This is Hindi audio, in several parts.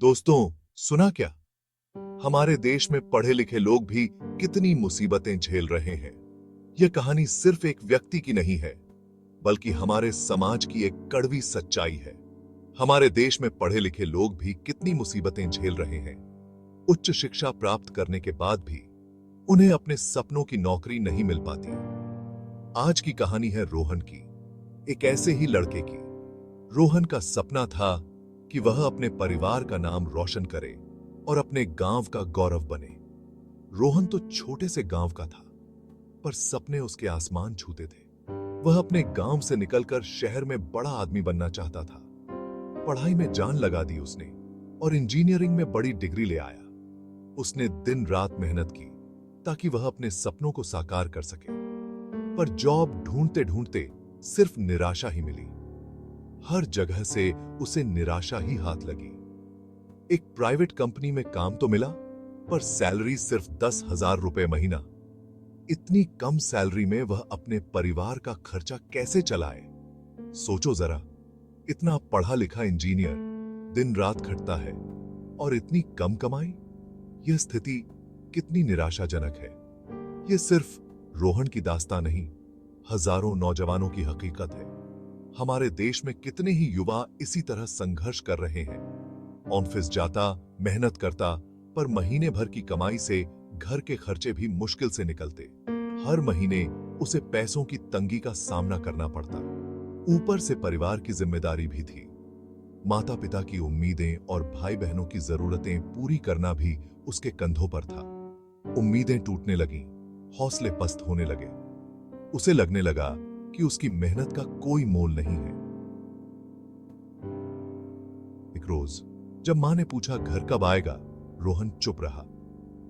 दोस्तों, सुना क्या? हमारे देश में पढ़े लिखे लोग भी कितनी मुसीबतें झेल रहे हैं। यह कहानी सिर्फ एक व्यक्ति की नहीं है, बल्कि हमारे समाज की एक कड़वी सच्चाई है। हमारे देश में पढ़े लिखे लोग भी कितनी मुसीबतें झेल रहे हैं। उच्च शिक्षा प्राप्त करने के बाद भी उन्हें अपने सपनों की नौकरी नहीं मिल पाती। आज की कहानी है रोहन की, एक ऐसे ही लड़के की। रोहन का सपना था कि वह अपने परिवार का नाम रोशन करे और अपने गांव का गौरव बने। रोहन तो छोटे से गांव का था, पर सपने उसके आसमान छूते थे। वह अपने गांव से निकलकर शहर में बड़ा आदमी बनना चाहता था। पढ़ाई में जान लगा दी उसने और इंजीनियरिंग में बड़ी डिग्री ले आया। उसने दिन रात मेहनत की ताकि वह अपने सपनों को साकार कर सके। पर जॉब ढूंढते ढूंढते सिर्फ निराशा ही मिली। हर जगह से उसे निराशा ही हाथ लगी। एक प्राइवेट कंपनी में काम तो मिला, पर सैलरी सिर्फ 10,000 रुपए महीना। इतनी कम सैलरी में वह अपने परिवार का खर्चा कैसे चलाए? सोचो जरा, इतना पढ़ा लिखा इंजीनियर दिन रात खटता है और इतनी कम कमाई। यह स्थिति कितनी निराशाजनक है। यह सिर्फ रोहन की दास्तां नहीं, हजारों नौजवानों की हकीकत है। हमारे देश में कितने ही युवा इसी तरह संघर्ष कर रहे हैं। ऑफिस जाता, मेहनत करता, पर महीने भर की कमाई से घर के खर्चे भी मुश्किल से निकलते। हर महीने उसे पैसों की तंगी का सामना करना पड़ता। ऊपर से परिवार की जिम्मेदारी भी थी। माता पिता की उम्मीदें और भाई बहनों की जरूरतें पूरी करना भी उसके कंधों पर था। उम्मीदें टूटने लगीं, हौसले पस्त होने लगे। उसे लगने लगा कि उसकी मेहनत का कोई मोल नहीं है। एक रोज जब मां ने पूछा घर कब आएगा, रोहन चुप रहा।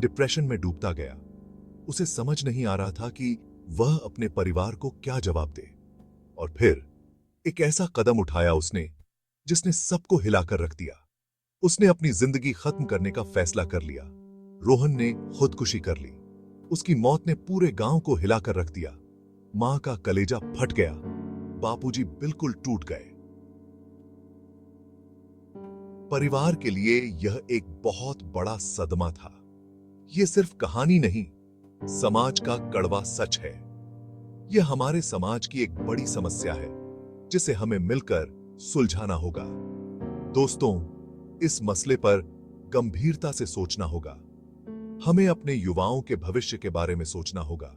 डिप्रेशन में डूबता गया। उसे समझ नहीं आ रहा था कि वह अपने परिवार को क्या जवाब दे। और फिर एक ऐसा कदम उठाया उसने जिसने सबको हिलाकर रख दिया। उसने अपनी जिंदगी खत्म करने का फैसला कर लिया। रोहन ने खुदकुशी कर ली। उसकी मौत ने पूरे गांव को हिलाकर रख दिया। मां का कलेजा फट गया। बापूजी बिल्कुल टूट गए। परिवार के लिए यह एक बहुत बड़ा सदमा था। यह सिर्फ कहानी नहीं, समाज का कड़वा सच है। यह हमारे समाज की एक बड़ी समस्या है, जिसे हमें मिलकर सुलझाना होगा। दोस्तों, इस मसले पर गंभीरता से सोचना होगा। हमें अपने युवाओं के भविष्य के बारे में सोचना होगा।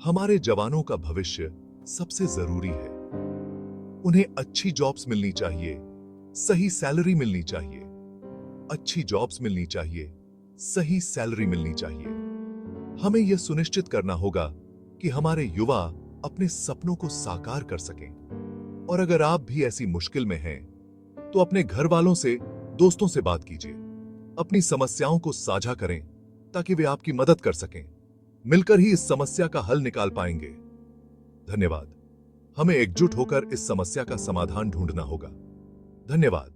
हमारे जवानों का भविष्य सबसे जरूरी है। उन्हें अच्छी जॉब्स मिलनी चाहिए, सही सैलरी मिलनी चाहिए। अच्छी जॉब्स मिलनी चाहिए, सही सैलरी मिलनी चाहिए। हमें यह सुनिश्चित करना होगा कि हमारे युवा अपने सपनों को साकार कर सकें। और अगर आप भी ऐसी मुश्किल में हैं, तो अपने घर वालों से, दोस्तों से बात कीजिए। अपनी समस्याओं को साझा करें ताकि वे आपकी मदद कर सकें। मिलकर ही इस समस्या का हल निकाल पाएंगे। धन्यवाद। हमें एकजुट होकर इस समस्या का समाधान ढूंढना होगा। धन्यवाद।